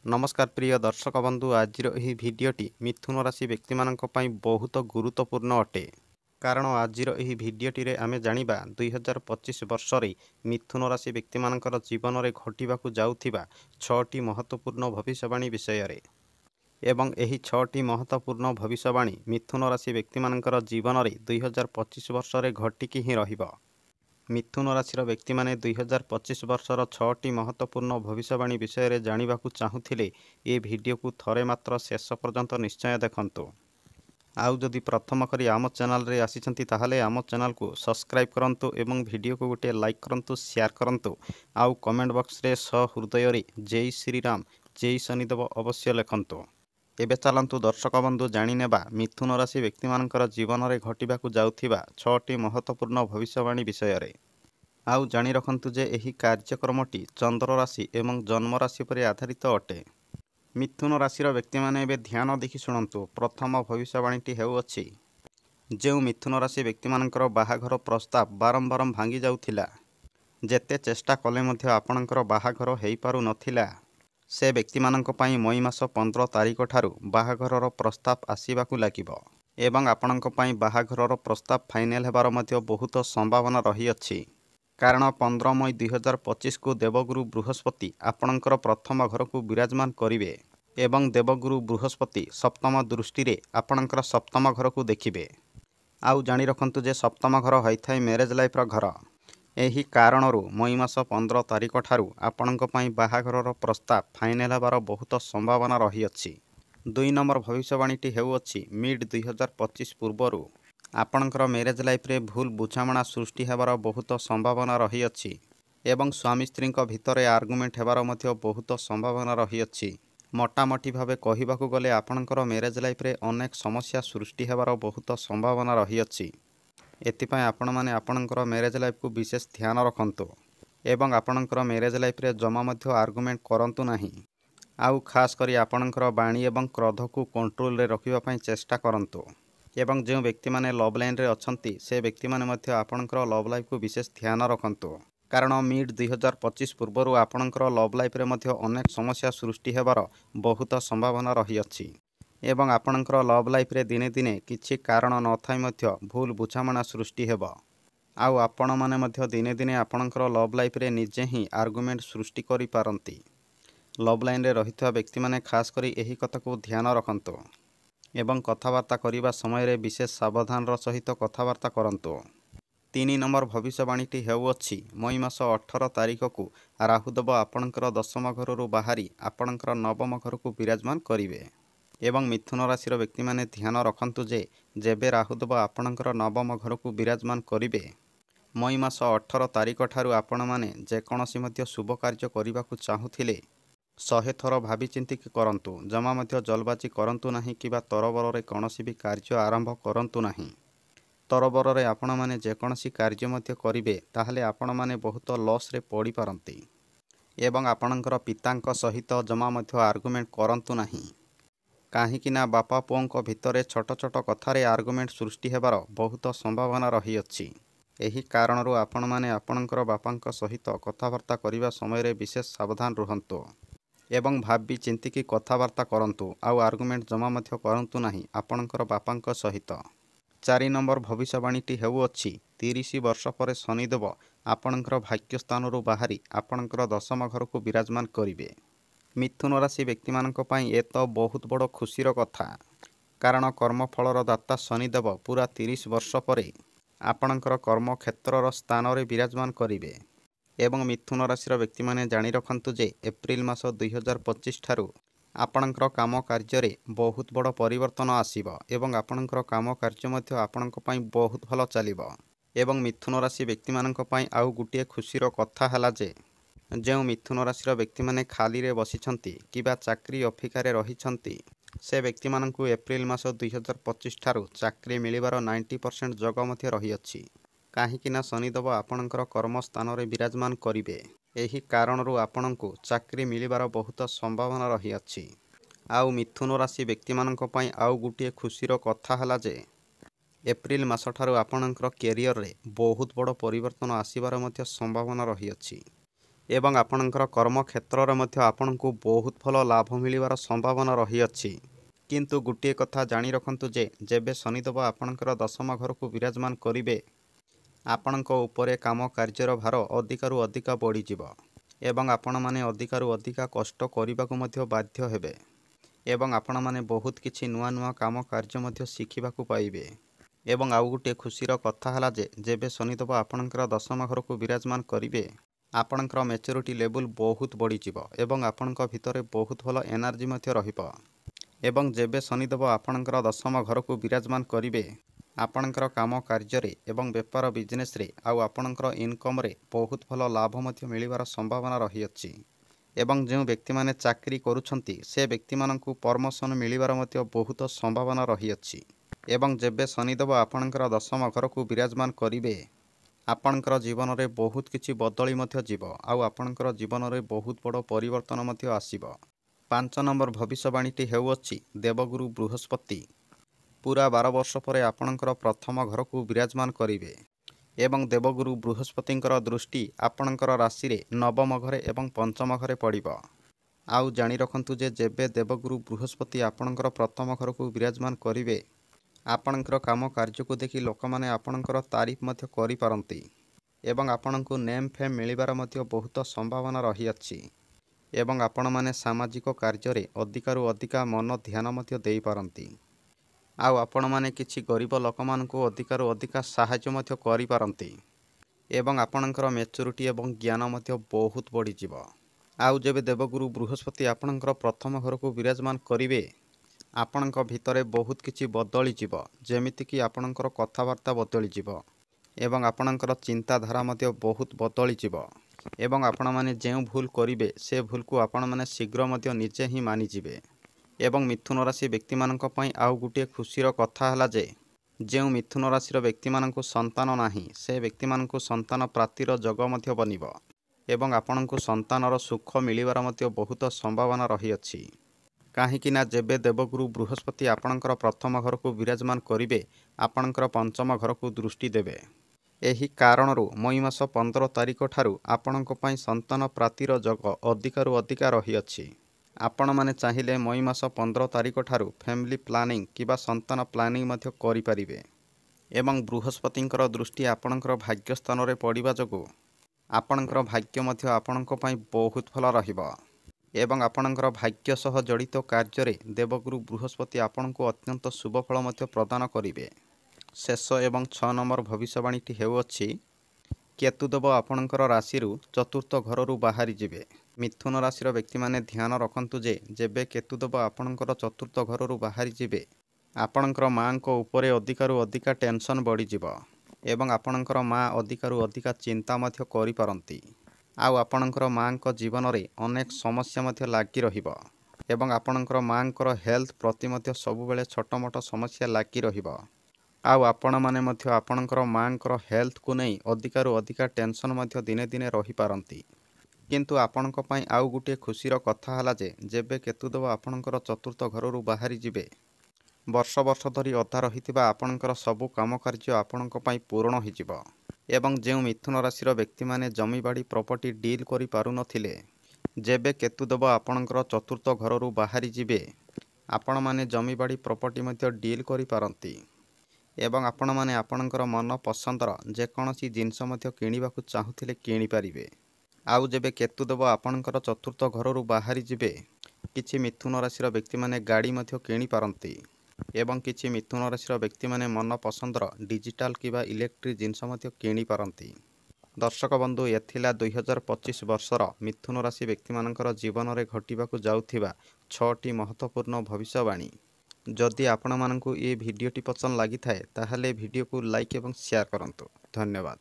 नमस्कार प्रिय दर्शक बंधु आज भिडियोटी मिथुन राशि व्यक्ति बहुत गुरुत्वपूर्ण अटे कारण आज भिडियोटी रे आमे जानिबा 2025 वर्ष रे मिथुन राशि व्यक्ति जीवन में घटिबाकु जाउथिबा 6टी महत्वपूर्ण भविष्यवाणी विषय रे एवं एही 6टी महत्वपूर्ण भविष्यवाणी मिथुन राशि व्यक्ति जीवन में 2025 वर्ष रे घटिकी ही रहिबो। मिथुन राशि व्यक्ति माने 2025 वर्षर 6टी महत्वपूर्ण भविष्यवाणी विषय रे जानिबाकु चाहुथिले ए वीडियो को थरे मात्र शेष पर्यंत निश्चय देखंतु। आउ जदि प्रथम करी आम चैनल रे आसीचंती ताहाले आम चैनल को सब्सक्राइब करंतु एवं वीडियो को गोटे लाइक करंतु शेयर करंतु आउ कमेंट बॉक्स रे सहृदय रे जय श्री राम जय शनिदेव अवश्य लिखंतु। एबे चलंतु दर्शक बंधु जानि नेबा मिथुन राशि व्यक्ति मानकर जीवन में घटिबाकु जाउथिबा 6टी महत्वपूर्ण भविष्यवाणी विषय रे। आउ जानि रखंतु जे एही कार्यक्रमटी चंद्र राशि एवं जन्म राशि पर आधारित अटे। मिथुन राशि व्यक्ति माने एबे ध्यान देखि शुणंतु। प्रथम भविष्यवाणीटी हेउअछि जे मिथुन राशि व्यक्ति मानकर बाहाघर प्रस्ताव बारंबार भांगी जाउथिला, जेते चेष्टा कले मध्य आपणकर बाहाघर हेई पारु नथिला, से व्यक्ति मानक पई मई मास 15 तारिख ठारू बाहाघरर प्रस्ताव आसीबाकू लागिबो एवं आपणक पई बाहाघरर प्रस्ताव फाइनल हेबार मध्य बहुत संभावना रही अछि। कारण 15 मई 2025 को देवगुरु बृहस्पति आपणकर प्रथम घर को विराजमान करिवे एवं देवगुरु बृहस्पति सप्तम दृष्टि रे आपणकर सप्तम घर को देखिबे। आउ जानि रखंतु जे सप्तम घर होइथाय मैरेज लाइफ रो घर। एही कारणरू मई मास 15 तारिख ठारू आपणक पई बाहाघरर प्रस्ताव फाइनल हेबार बहुत संभावना रही अछि। 2 नंबर भविष्यवाणीटी हेउअछि मिड 2025 पूर्वरू आपणकर मैरेज लाइफ रे भूल बुझामणा सृष्टि हेबार बहुत संभावना रही अछि एवं स्वामी स्त्री भितर आर्गुमेंट हेबार मध्य बहुत संभावना रही अछि। मोटामोटी भावे कहिबाकू गले आपणकर मैरेज लाइफ रे अनेक समस्या सृष्टि हेबार बहुत संभावना रही अछि। एथिपाई आपण माने आपणकर मैरेज लाइफ को विशेष ध्यान रखंतु एवं आपणकर मैरेज लाइफ रे जमा मध्य आर्गुमेंट करंतु नाही। आउ खास करी आपणकर बाणी एवं क्रोध को कंट्रोल रे रखिबा पई चेष्टा करंतु एवं जो व्यक्ति माने लव लाइन रे अछंती से व्यक्ति माने मध्य आपणकर लव लाइफ को विशेष ध्यान रखंतु। कारण मिड 2025 पूर्वरू आपणकर लव लाइफ रे मध्य अनेक समस्या सृष्टि हेबार बहुत संभावना रही अछि एवं आपणकर लव लाइफ रे दिने दिने किछि कारण न थाई मध्य भूल बुझामणा सृष्टि हेबो। आउ आपण माने मध्य दिने दिने आपणकर लव लाइफ रे निजे ही आर्गुमेंट सृष्टि करि पारंती। लव लाइन रे रहितवा व्यक्ति माने खास करी एही कथा को ध्यान रखंतु एवं कथावार्ता करिबा समय रे विशेष सावधान रो सहित कथावार्ता करंतु। 3 नंबर भविष्यवाणीटी हेउअछि मई मास 18 तारिख को राहुदेव आपणकर दशम घररू बाहरी आपणकर नवम घर को विराजमान करिवे एवं मिथुन राशि व्यक्ति माने ध्यान रखंतु जे जेबे राहुदेव आपणकर नवम घर को विराजमान करिवे मई मास 18 तारिख ठारू आपण माने जेकोसी मध्य शुभ कार्य करने चाहूथिले 100 थर भावी चिंतिक करंतु। जमा मध्य जलबाजी करंतु नाही किबा तरबर रे कोनोसी भी कार्य आरंभ करंतु नाही। तरबर रे आपण माने जेकोसी कार्य मध्य करिवे ताहले आपण माने बहुत लॉस रे पड़ी पारंती एवं आपणकर पितांक सहित जमा मध्य आर्गुमेंट करंतु नाही। काहीकिना बापा पुओंक भितरे छोट छोट कथारे आर्गुमेंट सृष्टि हेबार बहुत संभावना रही अछि। एही कारणरू आपण माने आपणकर बापांक सहित कथावार्ता करिबा समय रे विशेष सावधान रुहंतु एवं भाबी चिंतिकी कथावार्ता करंतु आउ आर्गुमेंट जमा मध्य करंतु नाही आपणकर बापांक सहित। 4 नंबर भविष्यवाणीटी हेउअछि 30 वर्ष पर शनिदेव आपणकर भाग्य स्थानरू बाहरी आपणकर दशम घर को विराजमान करिवे। मिथुन राशि व्यक्ति मानक पई ए तो बहुत बड़ खुशीर कथा। कारण कर्मफलर दाता शनिदेव पूरा 30 वर्ष पर आपणकर कर्म क्षेत्रर स्थान रे विराजमान करिवे एवं मिथुन राशि व्यक्ति माने जानि रखंतु जे एप्रिल मास 2025 ठारू आपणकर काम कार्य रे बहुत बड़ परिवर्तन आसीबो एवं आपणकर काम कार्य मध्य आपणक पई बहुत भलो चलिबो एवं मिथुन राशि व्यक्ति मानक पई आउ गुटिए खुशीर कथा हला जे जो मिथुन राशि व्यक्ति माने खाली रे बसिछंती किबा चाकरी अफिकारे रहिछंती से व्यक्ति मानकु एप्रिल मास 2025 ठारू चाकरी मिलिबार 90% जग मध्य रही अछि। काहीकिना शनिदेव आपणकर कर्म स्थान रे विराजमान करिवे एही कारणरू आपणकु चाकरी मिलिबार बहुत संभावना रही अछि। आउ मिथुन राशि व्यक्ति मानक पई आउ गुटिए खुशीर कथा हला जे एप्रिल मास ठारू आपणकर कैरियर रे बहुत बड़ परिवर्तन आसीबार मध्य संभावना रही अछि। ଏବଂ ଆପଣଙ୍କର କର୍ମକ୍ଷେତ୍ରରେ ମଧ୍ୟ ଆପଣଙ୍କୁ ବହୁତ ଭଲ ଲାଭ ମିଳିବାର ସମ୍ଭାବନା ରହିଅଛି। କିନ୍ତୁ ଗୋଟିଏ କଥା ଜାଣି ରଖନ୍ତୁ ଯେ ଯେବେ ଶନିଦେବ ଆପଣଙ୍କର ଦଶମ ଘରକୁ ବିରାଜମାନ କରିବେ, ଆପଣଙ୍କ ଉପରେ କାମ କାର୍ଯ୍ୟର ଭାର ଅଧିକରୁ ଅଧିକ ବଢ଼ିଯିବ ଏବଂ ଆପଣମାନେ ଅଧିକରୁ ଅଧିକ କଷ୍ଟ କରିବାକୁ ମଧ୍ୟ ବାଧ୍ୟ ହେବେ ଏବଂ ଆପଣମାନେ ବହୁତ କିଛି ନୂଆ ନୂଆ କାମ କାର୍ଯ୍ୟ ମଧ୍ୟ ଶିଖିବାକୁ ପାଇବେ। ଏବଂ ଆଉ ଗୋଟିଏ ଖୁସିର କଥା ହେଲା ଯେ ଯେବେ ଶନିଦେବ ଆପଣଙ୍କର ଦଶମ ଘରକୁ ବିରାଜମାନ କରିବେ, ଆପଣଙ୍କର ମ୍ୟାଚୁରିଟି ଲେଭେଲ୍ ବହୁତ ବଢ଼ିଯିବ ଏବଂ ଆପଣଙ୍କ ଭିତରେ ବହୁତ ଭଲ ଏନର୍ଜି ମଧ୍ୟ ରହିବ। ଏବଂ ଯେବେ ଶନିଦେବ ଆପଣଙ୍କର ଦଶମ ଘରକୁ ବିରାଜମାନ କରିବେ, ଆପଣଙ୍କର କାମ କାର୍ଯ୍ୟରେ ଏବଂ ବେପାର ବିଜନେସ୍ରେ ଆଉ ଆପଣଙ୍କର ଇନକମ୍ରେ ବହୁତ ଭଲ ଲାଭ ମଧ୍ୟ ମିଳିବାର ସମ୍ଭାବନା ରହିଅଛି। ଏବଂ ଯେଉଁ ବ୍ୟକ୍ତିମାନେ ଚାକିରି କରୁଛନ୍ତି ସେ ବ୍ୟକ୍ତିମାନଙ୍କୁ ପ୍ରମୋସନ୍ ମିଳିବାର ମଧ୍ୟ ବହୁତ ସମ୍ଭାବନା ରହିଅଛି। ଏବଂ ଯେବେ ଶନିଦେବ ଆପଣଙ୍କର ଦଶମ ଘରକୁ ବିରାଜମାନ କରିବେ, ଆପଣଙ୍କର ଜୀବନରେ ବହୁତ କିଛି ବଦଳି ମଧ୍ୟ ଯିବ ଆଉ ଆପଣଙ୍କର ଜୀବନରେ ବହୁତ ବଡ଼ ପରିବର୍ତ୍ତନ ମଧ୍ୟ ଆସିବ। 5 ନମ୍ବର ଭବିଷ୍ୟବାଣୀଟି ହେଉଅଛି ଦେବଗୁରୁ ବୃହସ୍ପତି ପୁରା 12 ବର୍ଷ ପରେ ଆପଣଙ୍କର ପ୍ରଥମ ଘରକୁ ବିରାଜମାନ କରିବେ ଏବଂ ଦେବଗୁରୁ ବୃହସ୍ପତିଙ୍କର ଦୃଷ୍ଟି ଆପଣଙ୍କର ରାଶିରେ ନବମ ଘରେ ଏବଂ ପଞ୍ଚମ ଘରେ ପଡ଼ିବ। ଆଉ ଜାଣି ରଖନ୍ତୁ ଯେ ଯେବେ ଦେବଗୁରୁ ବୃହସ୍ପତି ଆପଣଙ୍କର ପ୍ରଥମ ଘରକୁ ବିରାଜମାନ କରିବେ, ଆପଣଙ୍କର କାମ କାର୍ଯ୍ୟକୁ ଦେଖି ଲୋକମାନେ ଆପଣଙ୍କର ତାରିଫ ମଧ୍ୟ କରିପାରନ୍ତି ଏବଂ ଆପଣଙ୍କୁ ନେମ୍ ଫେମ୍ ମିଳିବାର ମଧ୍ୟ ବହୁତ ସମ୍ଭାବନା ରହିଅଛି ଏବଂ ଆପଣମାନେ ସାମାଜିକ କାର୍ଯ୍ୟରେ ଅଧିକରୁ ଅଧିକ ମନ ଧ୍ୟାନ ମଧ୍ୟ ଦେଇପାରନ୍ତି। ଆଉ ଆପଣମାନେ କିଛି ଗରିବ ଲୋକମାନଙ୍କୁ ଅଧିକରୁ ଅଧିକ ସାହାଯ୍ୟ ମଧ୍ୟ କରିପାରନ୍ତି ଏବଂ ଆପଣଙ୍କର ମ୍ୟାଚୁରିଟି ଏବଂ ଜ୍ଞାନ ମଧ୍ୟ ବହୁତ ବଢ଼ିଯିବ। ଆଉ ଯେବେ ଦେବଗୁରୁ ବୃହସ୍ପତି ଆପଣଙ୍କର ପ୍ରଥମ ଘରକୁ ବିରାଜମାନ କରିବେ, ଆପଣଙ୍କ ଭିତରେ ବହୁତ କିଛି ବଦଳିଯିବ, ଯେମିତିକି ଆପଣଙ୍କର କଥାବାର୍ତ୍ତା ବଦଳିଯିବ ଏବଂ ଆପଣଙ୍କର ଚିନ୍ତାଧାରା ମଧ୍ୟ ବହୁତ ବଦଳିଯିବ ଏବଂ ଆପଣମାନେ ଯେଉଁ ଭୁଲ କରିବେ ସେ ଭୁଲକୁ ଆପଣମାନେ ଶୀଘ୍ର ମଧ୍ୟ ନିଜେ ହିଁ ମାନିଯିବେ। ଏବଂ ମିଥୁନ ରାଶି ବ୍ୟକ୍ତିମାନଙ୍କ ପାଇଁ ଆଉ ଗୋଟିଏ ଖୁସିର କଥା ହେଲା ଯେ ଯେଉଁ ମିଥୁନ ରାଶିର ବ୍ୟକ୍ତିମାନଙ୍କୁ ସନ୍ତାନ ନାହିଁ ସେ ବ୍ୟକ୍ତିମାନଙ୍କୁ ସନ୍ତାନ ପ୍ରାପ୍ତିର ଯୋଗ ମଧ୍ୟ ବନିବ ଏବଂ ଆପଣଙ୍କୁ ସନ୍ତାନର ସୁଖ ମିଳିବାର ମଧ୍ୟ ବହୁତ ସମ୍ଭାବନା ରହିଅଛି। କାହିଁକି ନା ଯେବେ ଦେବଗୁରୁ ବୃହସ୍ପତି ଆପଣଙ୍କର ପ୍ରଥମ ଘରକୁ ବିରାଜମାନ କରିବେ, ଆପଣଙ୍କର ପଞ୍ଚମ ଘରକୁ ଦୃଷ୍ଟି ଦେବେ। ଏହି କାରଣରୁ ମଇ ମାସ 15 ତାରିଖ ଠାରୁ ଆପଣଙ୍କ ପାଇଁ ସନ୍ତାନ ପ୍ରାପ୍ତିର ଯୋଗ ଅଧିକରୁ ଅଧିକ ରହିଅଛି। ଆପଣମାନେ ଚାହିଁଲେ ମଇ ମାସ 15 ତାରିଖ ଠାରୁ ଫ୍ୟାମିଲି ପ୍ଲାନିଂ କିମ୍ବା ସନ୍ତାନ ପ୍ଲାନିଂ ମଧ୍ୟ କରିପାରିବେ। ଏବଂ ବୃହସ୍ପତିଙ୍କର ଦୃଷ୍ଟି ଆପଣଙ୍କର ଭାଗ୍ୟ ସ୍ଥାନରେ ପଡ଼ିବା ଯୋଗୁଁ ଆପଣଙ୍କର ଭାଗ୍ୟ ମଧ୍ୟ ଆପଣଙ୍କ ପାଇଁ ବହୁତ ଭଲ ରହିବ ଏବଂ ଆପଣଙ୍କର ଭାଗ୍ୟ ସହ ଜଡ଼ିତ କାର୍ଯ୍ୟରେ ଦେବଗୁରୁ ବୃହସ୍ପତି ଆପଣଙ୍କୁ ଅତ୍ୟନ୍ତ ଶୁଭ ଫଳ ମଧ୍ୟ ପ୍ରଦାନ କରିବେ। ଶେଷ ଏବଂ 6 ନମ୍ବର ଭବିଷ୍ୟବାଣୀଟି ହେଉଅଛି କେତୁଦେବ ଆପଣଙ୍କର ରାଶିରୁ ଚତୁର୍ଥ ଘରରୁ ବାହାରିଯିବେ। ମିଥୁନ ରାଶିର ବ୍ୟକ୍ତିମାନେ ଧ୍ୟାନ ରଖନ୍ତୁ ଯେ ଯେବେ କେତୁଦେବ ଆପଣଙ୍କର ଚତୁର୍ଥ ଘରରୁ ବାହାରିଯିବେ, ଆପଣଙ୍କର ମାଆଙ୍କ ଉପରେ ଅଧିକରୁ ଅଧିକ ଟେନସନ୍ ବଢ଼ିଯିବ ଏବଂ ଆପଣଙ୍କର ମାଆ ଅଧିକରୁ ଅଧିକ ଚିନ୍ତା ମଧ୍ୟ କରିପାରନ୍ତି। ଆଉ ଆପଣଙ୍କର ମାଆଙ୍କ ଜୀବନରେ ଅନେକ ସମସ୍ୟା ମଧ୍ୟ ଲାଗି ରହିବ ଏବଂ ଆପଣଙ୍କର ମାଆଙ୍କର ହେଲ୍ଥ ପ୍ରତି ମଧ୍ୟ ସବୁବେଳେ ଛୋଟ ମୋଟ ସମସ୍ୟା ଲାଗି ରହିବ। ଆଉ ଆପଣମାନେ ମଧ୍ୟ ଆପଣଙ୍କର ମାଆଙ୍କର ହେଲ୍ଥକୁ ନେଇ ଅଧିକରୁ ଅଧିକ ଟେନସନ୍ ମଧ୍ୟ ଦିନେ ଦିନେ ରହିପାରନ୍ତି। କିନ୍ତୁ ଆପଣଙ୍କ ପାଇଁ ଆଉ ଗୋଟିଏ ଖୁସିର କଥା ହେଲା ଯେ ଯେବେ କେତୁଦେବ ଆପଣଙ୍କର ଚତୁର୍ଥ ଘରରୁ ବାହାରିଯିବେ, ବର୍ଷ ବର୍ଷ ଧରି ଅଧା ରହିଥିବା ଆପଣଙ୍କର ସବୁ କାମ କାର୍ଯ୍ୟ ଆପଣଙ୍କ ପାଇଁ ପୂରଣ ହୋଇଯିବ। ଏବଂ ଯେଉଁ ମିଥୁନ ରାଶିର ବ୍ୟକ୍ତିମାନେ ଜମିବାଡ଼ି ପ୍ରପର୍ଟି ଡିଲ୍ କରିପାରୁନଥିଲେ, ଯେବେ କେତୁଦେବ ଆପଣଙ୍କର ଚତୁର୍ଥ ଘରରୁ ବାହାରିଯିବେ, ଆପଣମାନେ ଜମିବାଡ଼ି ପ୍ରପର୍ଟି ମଧ୍ୟ ଡିଲ୍ କରିପାରନ୍ତି ଏବଂ ଆପଣମାନେ ଆପଣଙ୍କର ମନ ପସନ୍ଦର ଯେକୌଣସି ଜିନିଷ ମଧ୍ୟ କିଣିବାକୁ ଚାହୁଁଥିଲେ କିଣିପାରିବେ। ଆଉ ଯେବେ କେତୁଦେବ ଆପଣଙ୍କର ଚତୁର୍ଥ ଘରରୁ ବାହାରିଯିବେ, କିଛି ମିଥୁନ ରାଶିର ବ୍ୟକ୍ତିମାନେ ଗାଡ଼ି ମଧ୍ୟ କିଣିପାରନ୍ତି ଏବଂ କିଛି ମିଥୁନ ରାଶିର ବ୍ୟକ୍ତିମାନେ ମନ ପସନ୍ଦର ଡିଜିଟାଲ କିମ୍ବା ଇଲେକ୍ଟ୍ରିକ୍ ଜିନିଷ ମଧ୍ୟ କିଣିପାରନ୍ତି। ଦର୍ଶକ ବନ୍ଧୁ, ଏ ଥିଲା 2025 ବର୍ଷର ମିଥୁନ ରାଶି ବ୍ୟକ୍ତିମାନଙ୍କର ଜୀବନରେ ଘଟିବାକୁ ଯାଉଥିବା 6ଟି ମହତ୍ତ୍ୱପୂର୍ଣ୍ଣ ଭବିଷ୍ୟବାଣୀ। ଯଦି ଆପଣମାନଙ୍କୁ ଏ ଭିଡ଼ିଓଟି ପସନ୍ଦ ଲାଗିଥାଏ ତାହେଲେ ଭିଡ଼ିଓକୁ ଲାଇକ୍ ଏବଂ ସେୟାର କରନ୍ତୁ। ଧନ୍ୟବାଦ।